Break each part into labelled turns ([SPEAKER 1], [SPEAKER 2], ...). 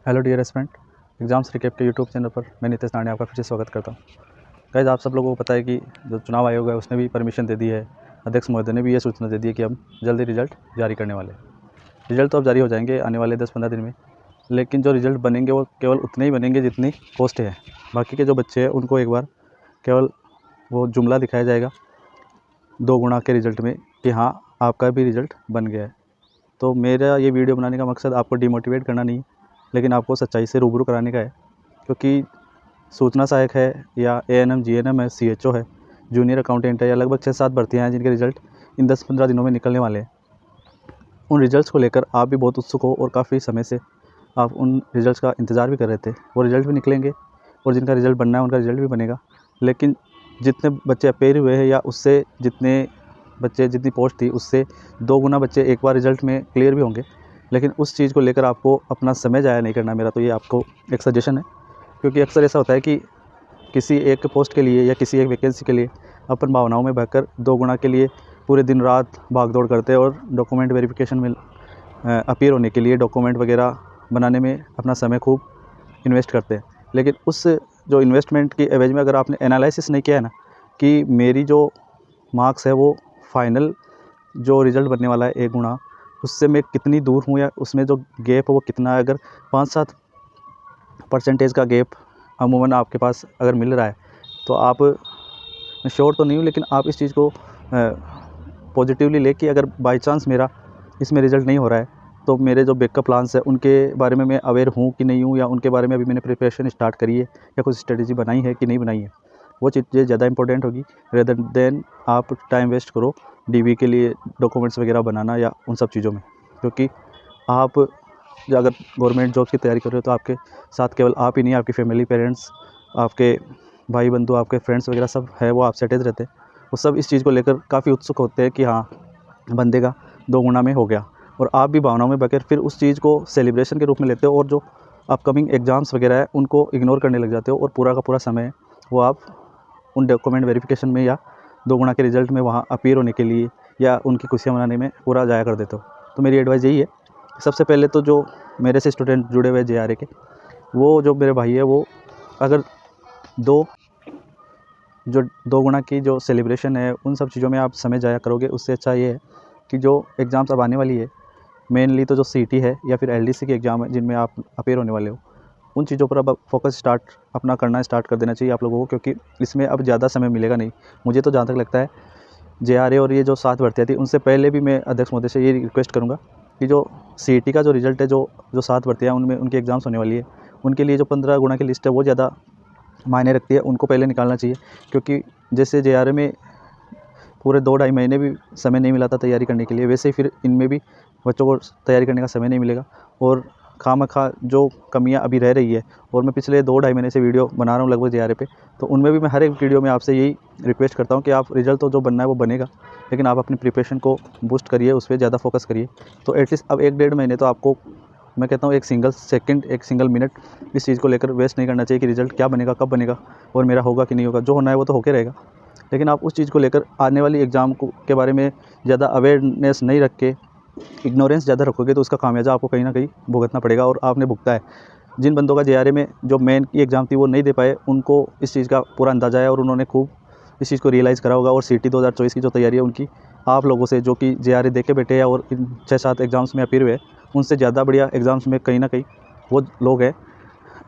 [SPEAKER 1] Hello dear aspirant, exams recap के YouTube channel पर मैं नितेश नाणे आपका फिर से स्वागत करता हूँ। गाइस, आप सब लोगों को पता है कि जो चुनाव आयोग है उसने भी परमिशन दे दी है। अध्यक्ष महोदय ने भी ये सूचना दे दी है कि हम जल्दी रिजल्ट जारी करने वाले हैं। रिजल्ट तो अब जारी हो जाएंगे आने वाले 10-15 दिन में, लेकिन जो रिजल्ट बनेंगे वो केवल उतने ही बनेंगे जितनी पोस्ट है। बाकी के जो बच्चे हैं उनको एक बार केवल वो जुमला दिखाया जाएगा 2 गुना के रिजल्ट में कि हाँ, आपका भी रिजल्ट बन गया है। तो मेरा ये वीडियो बनाने का मकसद आपको डिमोटिवेट करना नहीं, लेकिन आपको सच्चाई से रूबरू कराने का है। क्योंकि सूचना सहायक है या एएनएम, जीएनएम है, सीएचओ है, जूनियर अकाउंटेंट है, या लगभग 6-7 भर्तियाँ हैं जिनके रिजल्ट इन 10-15 दिनों में निकलने वाले हैं। उन रिजल्ट्स को लेकर आप भी बहुत उत्सुक हो और काफ़ी समय से आप उन रिजल्ट्स का इंतज़ार भी कर रहे थे। वो रिजल्ट भी निकलेंगे और जिनका रिजल्ट बनना है उनका रिजल्ट भी बनेगा। लेकिन जितने बच्चे अपेयर हुए हैं या उससे जितने बच्चे जितनी पोस्ट थी उससे 2 गुना बच्चे एक बार रिजल्ट में क्लियर भी होंगे। लेकिन उस चीज़ को लेकर आपको अपना समय ज़ाया नहीं करना। मेरा तो ये आपको एक सजेशन है, क्योंकि अक्सर ऐसा होता है कि किसी एक पोस्ट के लिए या किसी एक वैकेंसी के लिए अपन भावनाओं में बहकर 2 गुना के लिए पूरे दिन रात भाग दौड़ करते हैं और डॉक्यूमेंट वेरिफिकेशन में अपीयर होने के लिए डॉक्यूमेंट वगैरह बनाने में अपना समय खूब इन्वेस्ट करते हैं। लेकिन उस जो इन्वेस्टमेंट की एवज में अगर आपने एनालिसिस नहीं किया है ना कि मेरी जो मार्क्स है वो फाइनल जो रिज़ल्ट बनने वाला है 1 गुना, उससे मैं कितनी दूर हूँ या उसमें जो गैप है वो कितना है। अगर 5-7 परसेंटेज का गैप अमूमन आपके पास अगर मिल रहा है तो आप, मैं श्योर तो नहीं हूँ, लेकिन आप इस चीज़ को पॉजिटिवली ले कि अगर बाई चांस मेरा इसमें रिज़ल्ट नहीं हो रहा है तो मेरे जो बैकअप प्लान्स हैं उनके बारे में मैं अवेयर हूँ कि नहीं हूँ, या उनके बारे में अभी मैंने प्रिपरेशन स्टार्ट करी है या कुछ स्ट्रेटजी बनाई है कि नहीं बनाई है। वो चीज़ें ज़्यादा इंपॉर्टेंट होगी रेदर देन आप टाइम वेस्ट करो डीवी के लिए डॉक्यूमेंट्स वगैरह बनाना या उन सब चीज़ों में। क्योंकि आप अगर गवर्नमेंट जॉब की तैयारी कर रहे हो तो आपके साथ केवल आप ही नहीं, आपकी फैमिली, पेरेंट्स, आपके भाई बंधु, आपके फ्रेंड्स वगैरह सब है वो आपसे अटैच रहते हैं। वो सब इस चीज़ को लेकर काफ़ी उत्सुक होते हैं कि हाँ, बंदे का 2 गुना में हो गया। और आप भी भावनाओं में बहकर फिर उस चीज़ को सेलिब्रेशन के रूप में लेते हो और जो अपकमिंग एग्ज़ाम्स वगैरह है उनको इग्नोर करने लग जाते हो और पूरा का पूरा समय वो आप उन डॉक्यूमेंट वेरिफिकेशन में या 2 गुना के रिज़ल्ट में वहाँ अपीयर होने के लिए या उनकी खुशियाँ मनाने में पूरा ज़ाया कर देते हो। तो मेरी एडवाइस यही है, सबसे पहले तो जो मेरे से स्टूडेंट जुड़े हुए जेआरए के, वो जो मेरे भाई है वो अगर दो 2 गुना की जो सेलिब्रेशन है उन सब चीज़ों में आप समय ज़ाया करोगे, उससे अच्छा ये है कि जो एग्ज़ाम्स अब आने वाली है, मेनली तो जो सीटी है या फिर एलडीसी के एग्ज़ाम है जिनमें आप अपीयर होने वाले हो, उन चीज़ों पर अब फोकस अपना करना स्टार्ट कर देना चाहिए आप लोगों को। क्योंकि इसमें अब ज़्यादा समय मिलेगा नहीं। मुझे तो जहाँ तक लगता है जेआरए और ये जो 7 भर्तियाँ थी उनसे पहले भी मैं अध्यक्ष महोदय से ये रिक्वेस्ट करूँगा कि जो सीईटी का जो रिज़ल्ट है, जो 7 भर्तियाँ उनमें उनकी एग्ज़ाम्स होने वाली है, उनके लिए जो 15 गुना की लिस्ट है वो ज़्यादा मायने रखती है, उनको पहले निकालना चाहिए। क्योंकि जैसे जेआरए में पूरे 2-2.5 महीने भी समय नहीं मिला था तैयारी करने के लिए, वैसे ही फिर इनमें भी बच्चों को तैयारी करने का समय नहीं मिलेगा और खामखा जो कमियां अभी रह रही है। और मैं पिछले 2-2.5 महीने से वीडियो बना रहा हूँ लगभग जेआरए पे, तो उनमें भी मैं हर एक वीडियो में आपसे यही रिक्वेस्ट करता हूँ कि आप रिजल्ट तो जो बनना है वो बनेगा, लेकिन आप अपनी प्रिपरेशन को बूस्ट करिए, उस पर ज़्यादा फोकस करिए। तो एटलीस्ट अब 1-1.5 महीने तो आपको, मैं कहता हूँ, एक सिंगल सेकंड, एक सिंगल मिनट इस चीज़ को लेकर वेस्ट नहीं करना चाहिए कि रिज़ल्ट क्या बनेगा, कब बनेगा और मेरा होगा कि नहीं होगा। जो होना है वो तो होके रहेगा, लेकिन आप उस चीज़ को लेकर आने वाली एग्ज़ाम को के बारे में ज़्यादा अवेयरनेस नहीं रख के इग्नोरेंस ज़्यादा रखोगे तो उसका खामियाजा आपको कहीं ना कहीं भुगतना पड़ेगा। और आपने भुगता है। जिन बंदों का जेआरए में जो मेन की एग्ज़ाम थी वो नहीं दे पाए, उनको इस चीज़ का पूरा अंदाज़ा है और उन्होंने खूब इस चीज़ को रियलाइज़ करा होगा। और सीटी 2024 की जो तैयारी है उनकी आप लोगों से, जो कि जेआरए दे के बैठे हैं और इन 6-7 एग्ज़ाम्स में अपीयर हुए, उनसे ज़्यादा बढ़िया एग्ज़ाम्स में कहीं ना कहीं वो लोग हैं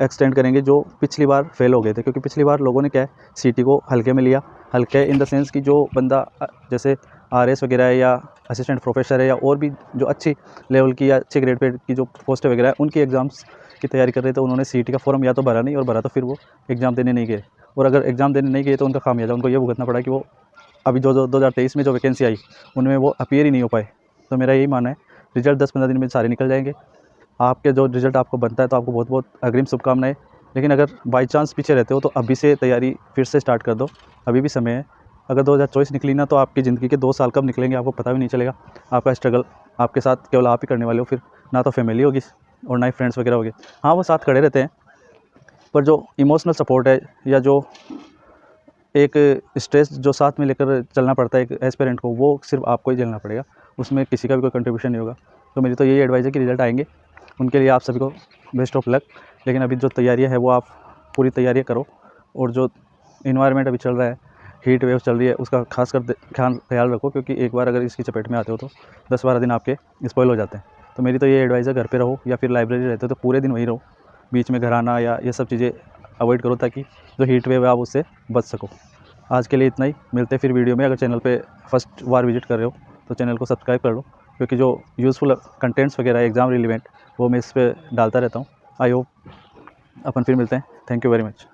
[SPEAKER 1] एक्सटेंड करेंगे जो पिछली बार फेल हो गए थे। क्योंकि पिछली बार लोगों ने क्या है, सीटी को हल्के में लिया। हल्के इन द सेंस कि जो बंदा जैसे आरएस वगैरह है या असिस्टेंट प्रोफेसर है या और भी जो अच्छी लेवल की या अच्छे ग्रेड पे की जो पोस्ट वगैरह है उनकी एग्ज़ाम्स की तैयारी कर रहे थे, उन्होंने सीटी का फॉर्म या तो भरा नहीं, और भरा तो फिर वो एग्ज़ाम देने नहीं गए। और अगर एग्ज़ाम देने नहीं गए तो उनका खामियाजा उनको ये भुगतना पड़ा कि वो अभी जो 2023 में जो वैकेंसी आई उनमें वो अपीयर ही नहीं हो पाए। तो मेरा यही मानना है, रिजल्ट 10-15 दिन में सारे निकल जाएंगे। आपके जो रिज़ल्ट आपको बनता है तो आपको बहुत बहुत अग्रिम शुभकामनाएं। लेकिन अगर बाई चांस पीछे रहते हो तो अभी से तैयारी फिर से स्टार्ट कर दो, अभी भी समय है। अगर 2024 निकली ना तो आपकी ज़िंदगी के 2 साल कब निकलेंगे आपको पता भी नहीं चलेगा। आपका स्ट्रगल आपके साथ केवल आप ही करने वाले हो। फिर ना तो फैमिली होगी और ना ही फ्रेंड्स वगैरह होंगे। हाँ, वो साथ खड़े रहते हैं, पर जो इमोशनल सपोर्ट है या जो एक स्ट्रेस जो साथ में लेकर चलना पड़ता है एक एस्पिरेंट को, वो सिर्फ आपको ही झेलना पड़ेगा, उसमें किसी का भी कोई कंट्रीब्यूशन नहीं होगा। तो मेरी तो यही एडवाइस है कि रिज़ल्ट आएंगे, उनके लिए आप सभी को बेस्ट ऑफ लक। लेकिन अभी जो तैयारियाँ है वो आप पूरी तैयारियाँ करो, और जो इन्वायरमेंट अभी चल रहा है, हीट वेव चल रही है, उसका खास कर ख्याल रखो, क्योंकि एक बार अगर इसकी चपेट में आते हो तो 10-12 दिन आपके स्पॉइल हो जाते हैं। तो मेरी तो ये एडवाइस है, घर पे रहो या फिर लाइब्रेरी रहते हो तो पूरे दिन वहीं रहो, बीच में घर आना या ये सब चीज़ें अवॉइड करो, ताकि जो हीट वेव है आप उससे बच सको। आज के लिए इतना ही, मिलते हैं फिर वीडियो में। अगर चैनल पे फर्स्ट बार विजिट कर रहे हो तो चैनल को सब्सक्राइब कर लो, क्योंकि जो यूज़फुल कंटेंट्स वगैरह एग्ज़ाम रिलेवेंट वो मैं इस पर डालता रहता हूँ। आई होप अपन फिर मिलते हैं। Thank you very much.